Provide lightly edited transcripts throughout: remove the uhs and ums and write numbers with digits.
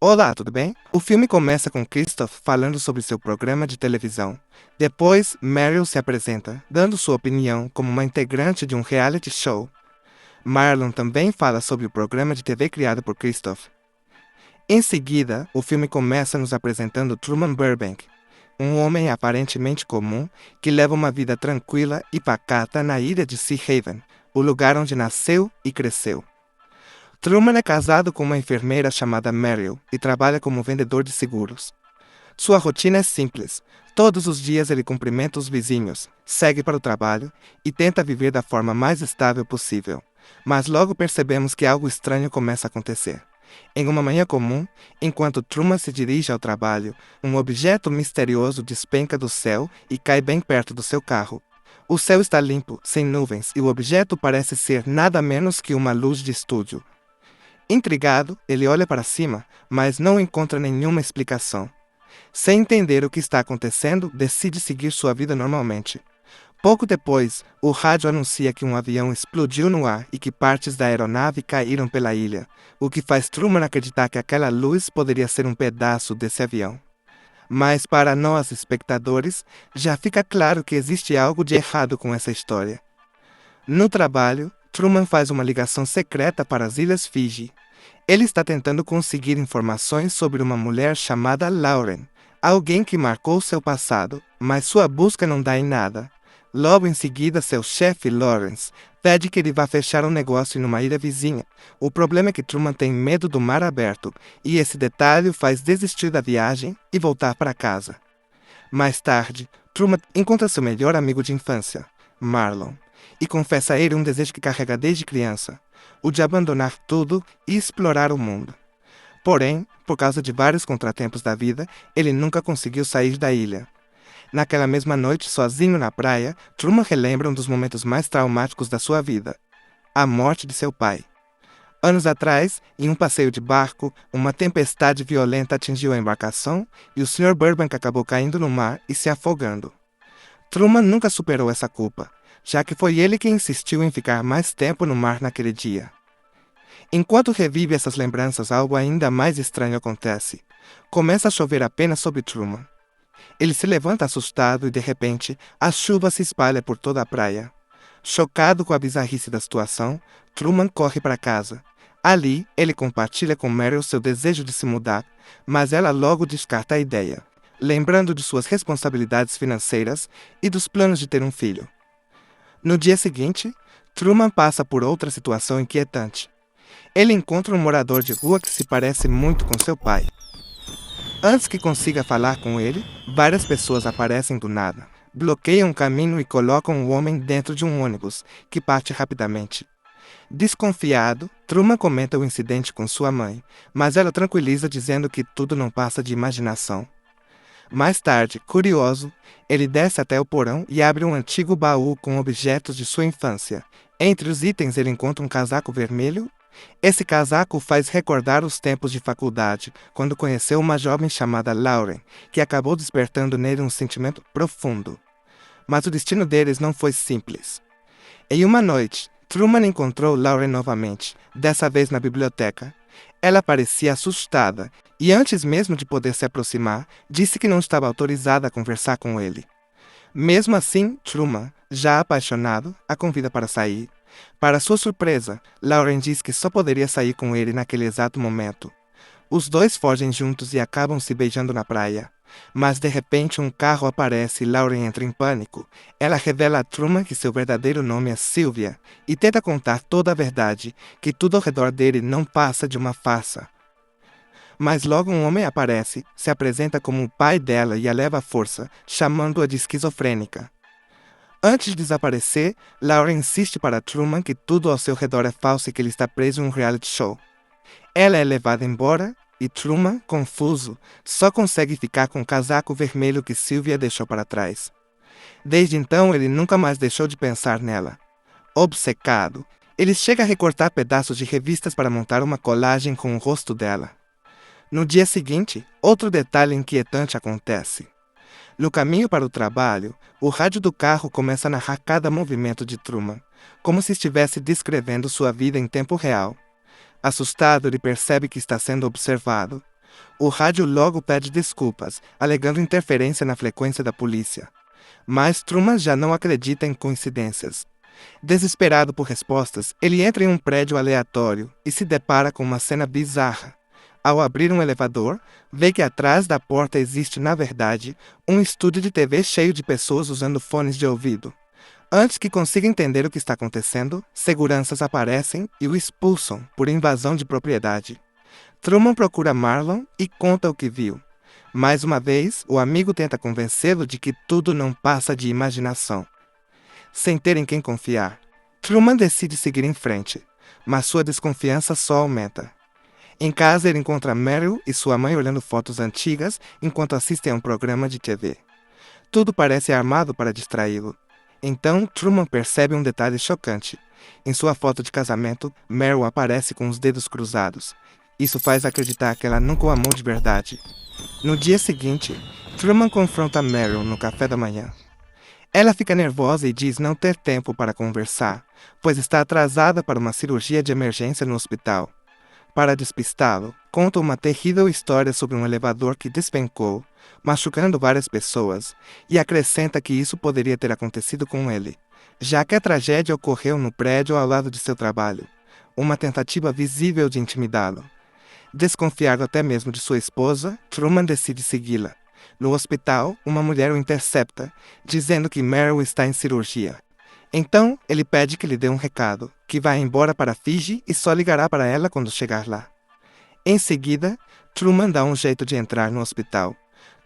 Olá, tudo bem? O filme começa com Christoph falando sobre seu programa de televisão. Depois, Meryl se apresenta, dando sua opinião como uma integrante de um reality show. Marlon também fala sobre o programa de TV criado por Christoph. Em seguida, o filme começa nos apresentando Truman Burbank, um homem aparentemente comum que leva uma vida tranquila e pacata na ilha de Sea Haven, o lugar onde nasceu e cresceu. Truman é casado com uma enfermeira chamada Meryl e trabalha como vendedor de seguros. Sua rotina é simples. Todos os dias ele cumprimenta os vizinhos, segue para o trabalho e tenta viver da forma mais estável possível. Mas logo percebemos que algo estranho começa a acontecer. Em uma manhã comum, enquanto Truman se dirige ao trabalho, um objeto misterioso despenca do céu e cai bem perto do seu carro. O céu está limpo, sem nuvens, e o objeto parece ser nada menos que uma luz de estúdio. Intrigado, ele olha para cima, mas não encontra nenhuma explicação. Sem entender o que está acontecendo, decide seguir sua vida normalmente. Pouco depois, o rádio anuncia que um avião explodiu no ar e que partes da aeronave caíram pela ilha, o que faz Truman acreditar que aquela luz poderia ser um pedaço desse avião. Mas para nós, espectadores, já fica claro que existe algo de errado com essa história. No trabalho, Truman faz uma ligação secreta para as Ilhas Fiji. Ele está tentando conseguir informações sobre uma mulher chamada Lauren, alguém que marcou seu passado, mas sua busca não dá em nada. Logo em seguida, seu chefe, Lawrence, pede que ele vá fechar um negócio em uma ilha vizinha. O problema é que Truman tem medo do mar aberto, e esse detalhe o faz desistir da viagem e voltar para casa. Mais tarde, Truman encontra seu melhor amigo de infância, Marlon, e confessa a ele um desejo que carrega desde criança, o de abandonar tudo e explorar o mundo. Porém, por causa de vários contratempos da vida, ele nunca conseguiu sair da ilha. Naquela mesma noite, sozinho na praia, Truman relembra um dos momentos mais traumáticos da sua vida: a morte de seu pai. Anos atrás, em um passeio de barco, uma tempestade violenta atingiu a embarcação e o Sr. Burbank acabou caindo no mar e se afogando. Truman nunca superou essa culpa, já que foi ele quem insistiu em ficar mais tempo no mar naquele dia. Enquanto revive essas lembranças, algo ainda mais estranho acontece. Começa a chover apenas sobre Truman. Ele se levanta assustado e, de repente, a chuva se espalha por toda a praia. Chocado com a bizarrice da situação, Truman corre para casa. Ali, ele compartilha com Meryl seu desejo de se mudar, mas ela logo descarta a ideia, lembrando de suas responsabilidades financeiras e dos planos de ter um filho. No dia seguinte, Truman passa por outra situação inquietante. Ele encontra um morador de rua que se parece muito com seu pai. Antes que consiga falar com ele, várias pessoas aparecem do nada, bloqueiam o caminho e colocam o homem dentro de um ônibus, que parte rapidamente. Desconfiado, Truman comenta o incidente com sua mãe, mas ela tranquiliza dizendo que tudo não passa de imaginação. Mais tarde, curioso, ele desce até o porão e abre um antigo baú com objetos de sua infância. Entre os itens ele encontra um casaco vermelho. Esse casaco o faz recordar os tempos de faculdade, quando conheceu uma jovem chamada Lauren, que acabou despertando nele um sentimento profundo. Mas o destino deles não foi simples. Em uma noite, Truman encontrou Lauren novamente, dessa vez na biblioteca. Ela parecia assustada e, antes mesmo de poder se aproximar, disse que não estava autorizada a conversar com ele. Mesmo assim, Truman, já apaixonado, a convida para sair. Para sua surpresa, Lauren diz que só poderia sair com ele naquele exato momento. Os dois fogem juntos e acabam se beijando na praia. Mas de repente um carro aparece e Lauren entra em pânico. Ela revela a Truman que seu verdadeiro nome é Sylvia e tenta contar toda a verdade, que tudo ao redor dele não passa de uma farsa. Mas logo um homem aparece, se apresenta como o pai dela e a leva à força, chamando-a de esquizofrênica. Antes de desaparecer, Lauren insiste para Truman que tudo ao seu redor é falso e que ele está preso em um reality show. Ela é levada embora e Truman, confuso, só consegue ficar com o casaco vermelho que Sylvia deixou para trás. Desde então, ele nunca mais deixou de pensar nela. Obcecado, ele chega a recortar pedaços de revistas para montar uma colagem com o rosto dela. No dia seguinte, outro detalhe inquietante acontece. No caminho para o trabalho, o rádio do carro começa a narrar cada movimento de Truman, como se estivesse descrevendo sua vida em tempo real. Assustado, ele percebe que está sendo observado. O rádio logo pede desculpas, alegando interferência na frequência da polícia. Mas Truman já não acredita em coincidências. Desesperado por respostas, ele entra em um prédio aleatório e se depara com uma cena bizarra. Ao abrir um elevador, vê que atrás da porta existe, na verdade, um estúdio de TV cheio de pessoas usando fones de ouvido. Antes que consiga entender o que está acontecendo, seguranças aparecem e o expulsam por invasão de propriedade. Truman procura Marlon e conta o que viu. Mais uma vez, o amigo tenta convencê-lo de que tudo não passa de imaginação. Sem ter em quem confiar, Truman decide seguir em frente, mas sua desconfiança só aumenta. Em casa, ele encontra Meryl e sua mãe olhando fotos antigas enquanto assistem a um programa de TV. Tudo parece armado para distraí-lo. Então, Truman percebe um detalhe chocante. Em sua foto de casamento, Meryl aparece com os dedos cruzados. Isso faz acreditar que ela nunca o amou de verdade. No dia seguinte, Truman confronta Meryl no café da manhã. Ela fica nervosa e diz não ter tempo para conversar, pois está atrasada para uma cirurgia de emergência no hospital. Para despistá-lo, conta uma terrível história sobre um elevador que despencou, machucando várias pessoas, e acrescenta que isso poderia ter acontecido com ele, já que a tragédia ocorreu no prédio ao lado de seu trabalho, uma tentativa visível de intimidá-lo. Desconfiado até mesmo de sua esposa, Truman decide segui-la. No hospital, uma mulher o intercepta, dizendo que Meryl está em cirurgia. Então, ele pede que lhe dê um recado, que vai embora para Fiji e só ligará para ela quando chegar lá. Em seguida, Truman dá um jeito de entrar no hospital.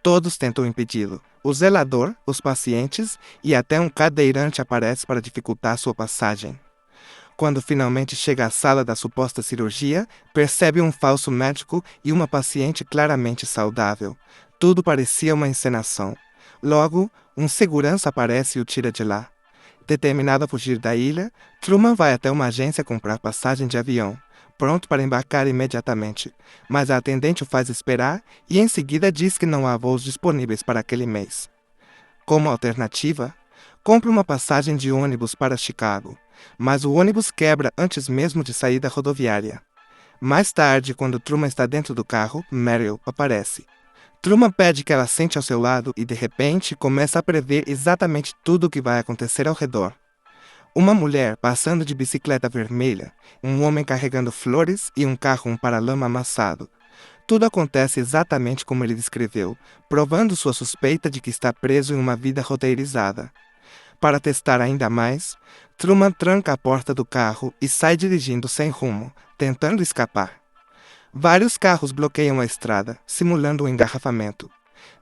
Todos tentam impedi-lo. O zelador, os pacientes e até um cadeirante aparece para dificultar sua passagem. Quando finalmente chega à sala da suposta cirurgia, percebe um falso médico e uma paciente claramente saudável. Tudo parecia uma encenação. Logo, um segurança aparece e o tira de lá. Determinado a fugir da ilha, Truman vai até uma agência comprar passagem de avião, pronto para embarcar imediatamente, mas a atendente o faz esperar e em seguida diz que não há voos disponíveis para aquele mês. Como alternativa, compra uma passagem de ônibus para Chicago, mas o ônibus quebra antes mesmo de sair da rodoviária. Mais tarde, quando Truman está dentro do carro, Meryl aparece. Truman pede que ela sente ao seu lado e, de repente, começa a prever exatamente tudo o que vai acontecer ao redor. Uma mulher passando de bicicleta vermelha, um homem carregando flores e um carro paralama amassado. Tudo acontece exatamente como ele descreveu, provando sua suspeita de que está preso em uma vida roteirizada. Para testar ainda mais, Truman tranca a porta do carro e sai dirigindo sem rumo, tentando escapar. Vários carros bloqueiam a estrada, simulando um engarrafamento.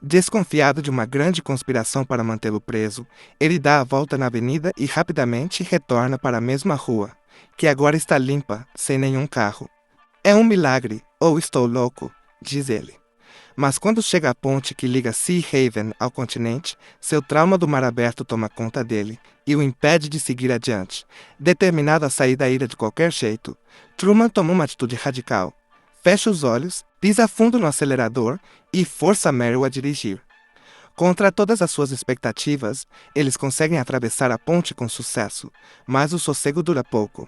Desconfiado de uma grande conspiração para mantê-lo preso, ele dá a volta na avenida e rapidamente retorna para a mesma rua, que agora está limpa, sem nenhum carro. É um milagre, ou estou louco, diz ele. Mas quando chega à ponte que liga Sea Haven ao continente, seu trauma do mar aberto toma conta dele e o impede de seguir adiante. Determinado a sair da ilha de qualquer jeito, Truman toma uma atitude radical. Fecha os olhos, pisa fundo no acelerador e força Meryl a dirigir. Contra todas as suas expectativas, eles conseguem atravessar a ponte com sucesso, mas o sossego dura pouco.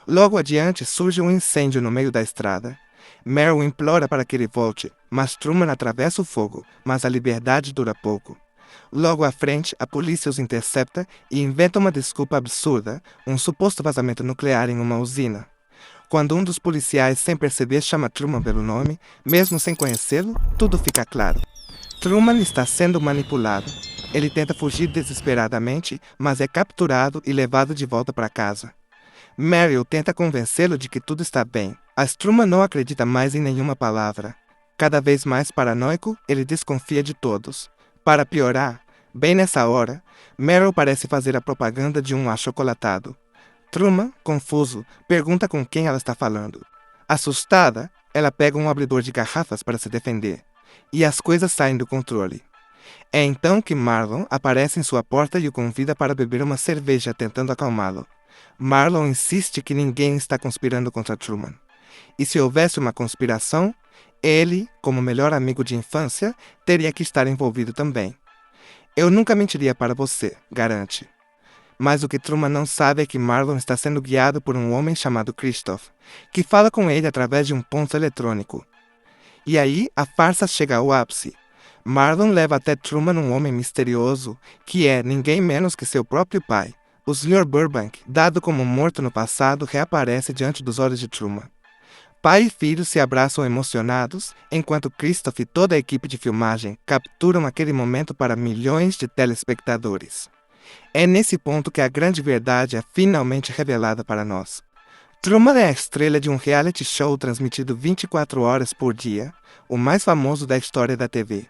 Logo adiante surge um incêndio no meio da estrada. Meryl implora para que ele volte, mas Truman atravessa o fogo, mas a liberdade dura pouco. Logo à frente, a polícia os intercepta e inventa uma desculpa absurda, um suposto vazamento nuclear em uma usina. Quando um dos policiais, sem perceber, chama Truman pelo nome, mesmo sem conhecê-lo, tudo fica claro. Truman está sendo manipulado. Ele tenta fugir desesperadamente, mas é capturado e levado de volta para casa. Meryl tenta convencê-lo de que tudo está bem, mas Truman não acredita mais em nenhuma palavra. Cada vez mais paranoico, ele desconfia de todos. Para piorar, bem nessa hora, Meryl parece fazer a propaganda de um achocolatado. Truman, confuso, pergunta com quem ela está falando. Assustada, ela pega um abridor de garrafas para se defender. E as coisas saem do controle. É então que Marlon aparece em sua porta e o convida para beber uma cerveja, tentando acalmá-lo. Marlon insiste que ninguém está conspirando contra Truman. E se houvesse uma conspiração, ele, como melhor amigo de infância, teria que estar envolvido também. Eu nunca mentiria para você, garante. Mas o que Truman não sabe é que Marlon está sendo guiado por um homem chamado Christoph, que fala com ele através de um ponto eletrônico. E aí, a farsa chega ao ápice. Marlon leva até Truman um homem misterioso, que é ninguém menos que seu próprio pai. O Sr. Burbank, dado como morto no passado, reaparece diante dos olhos de Truman. Pai e filho se abraçam emocionados, enquanto Christoph e toda a equipe de filmagem capturam aquele momento para milhões de telespectadores. É nesse ponto que a grande verdade é finalmente revelada para nós. Truman é a estrela de um reality show transmitido 24 horas por dia, o mais famoso da história da TV.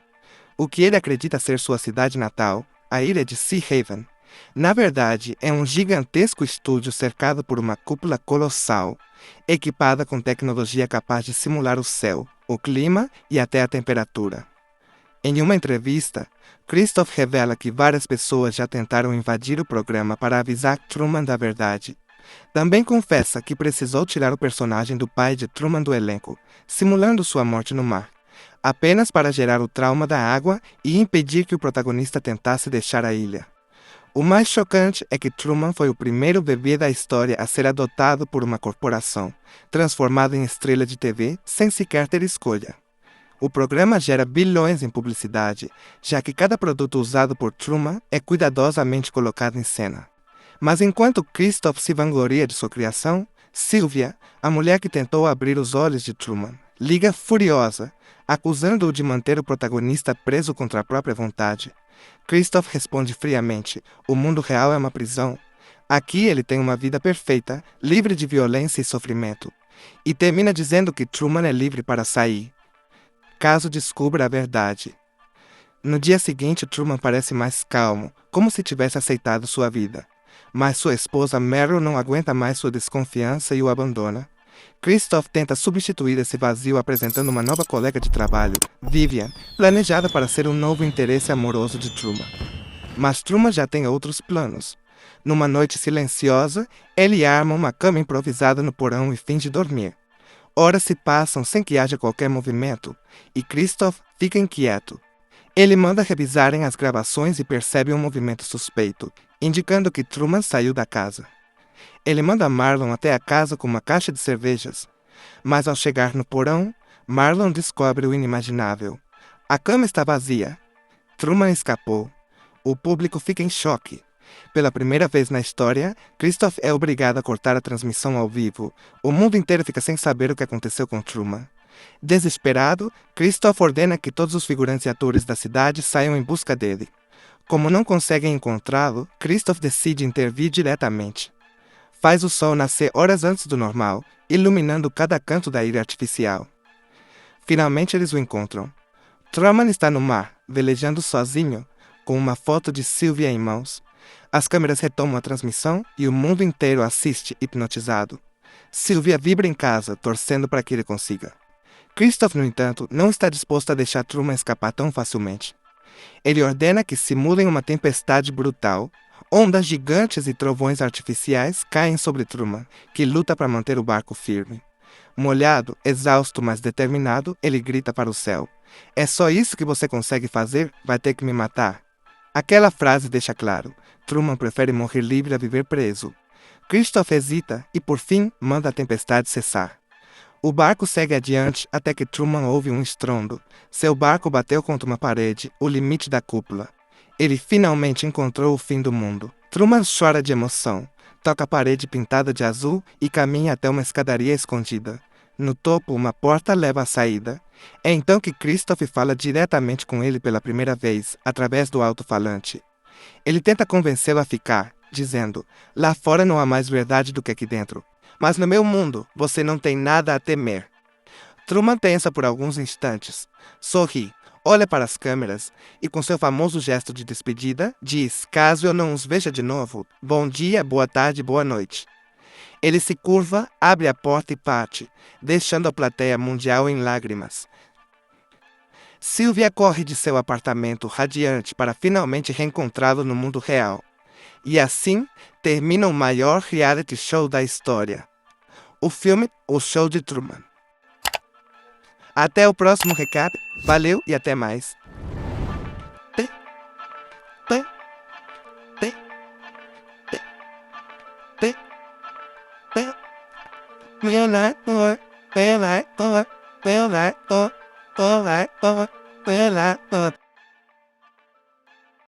O que ele acredita ser sua cidade natal, a ilha de Sea Haven, na verdade é um gigantesco estúdio cercado por uma cúpula colossal, equipada com tecnologia capaz de simular o céu, o clima e até a temperatura. Em uma entrevista, Christoph revela que várias pessoas já tentaram invadir o programa para avisar Truman da verdade. Também confessa que precisou tirar o personagem do pai de Truman do elenco, simulando sua morte no mar, apenas para gerar o trauma da água e impedir que o protagonista tentasse deixar a ilha. O mais chocante é que Truman foi o primeiro bebê da história a ser adotado por uma corporação, transformado em estrela de TV sem sequer ter escolha. O programa gera bilhões em publicidade, já que cada produto usado por Truman é cuidadosamente colocado em cena. Mas enquanto Christoph se vangloria de sua criação, Sylvia, a mulher que tentou abrir os olhos de Truman, liga furiosa, acusando-o de manter o protagonista preso contra a própria vontade. Christoph responde friamente: o mundo real é uma prisão. Aqui ele tem uma vida perfeita, livre de violência e sofrimento. E termina dizendo que Truman é livre para sair, caso descubra a verdade. No dia seguinte, Truman parece mais calmo, como se tivesse aceitado sua vida. Mas sua esposa Meryl não aguenta mais sua desconfiança e o abandona. Christoph tenta substituir esse vazio apresentando uma nova colega de trabalho, Vivian, planejada para ser um novo interesse amoroso de Truman. Mas Truman já tem outros planos. Numa noite silenciosa, ele arma uma cama improvisada no porão e finge dormir. Horas se passam sem que haja qualquer movimento, e Christoph fica inquieto. Ele manda revisarem as gravações e percebe um movimento suspeito, indicando que Truman saiu da casa. Ele manda Marlon até a casa com uma caixa de cervejas, mas ao chegar no porão, Marlon descobre o inimaginável. A cama está vazia. Truman escapou. O público fica em choque. Pela primeira vez na história, Christoph é obrigado a cortar a transmissão ao vivo. O mundo inteiro fica sem saber o que aconteceu com Truman. Desesperado, Christoph ordena que todos os figurantes e atores da cidade saiam em busca dele. Como não conseguem encontrá-lo, Christoph decide intervir diretamente. Faz o sol nascer horas antes do normal, iluminando cada canto da ilha artificial. Finalmente eles o encontram. Truman está no mar, velejando sozinho, com uma foto de Sylvia em mãos. As câmeras retomam a transmissão e o mundo inteiro assiste hipnotizado. Sylvia vibra em casa, torcendo para que ele consiga. Christoph, no entanto, não está disposto a deixar Truman escapar tão facilmente. Ele ordena que simulem uma tempestade brutal. Ondas gigantes e trovões artificiais caem sobre Truman, que luta para manter o barco firme. Molhado, exausto, mas determinado, ele grita para o céu: "É só isso que você consegue fazer? Vai ter que me matar." Aquela frase deixa claro: Truman prefere morrer livre a viver preso. Christoph hesita e, por fim, manda a tempestade cessar. O barco segue adiante até que Truman ouve um estrondo. Seu barco bateu contra uma parede, o limite da cúpula. Ele finalmente encontrou o fim do mundo. Truman chora de emoção, toca a parede pintada de azul e caminha até uma escadaria escondida. No topo, uma porta leva à saída. É então que Christoph fala diretamente com ele pela primeira vez, através do alto-falante. Ele tenta convencê-lo a ficar, dizendo: "Lá fora não há mais verdade do que aqui dentro. Mas no meu mundo, você não tem nada a temer." Truman pensa por alguns instantes, sorri, olha para as câmeras e, com seu famoso gesto de despedida, diz: "Caso eu não os veja de novo, bom dia, boa tarde, boa noite." Ele se curva, abre a porta e parte, deixando a plateia mundial em lágrimas. Sylvia corre de seu apartamento radiante para finalmente reencontrá-lo no mundo real. E assim termina o maior reality show da história. O filme O Show de Truman. Até o próximo recado. Valeu e até mais. Te, te, te, te, te, te. Meu amor, meu amor, meu amor. Olá, olá, olá, olá.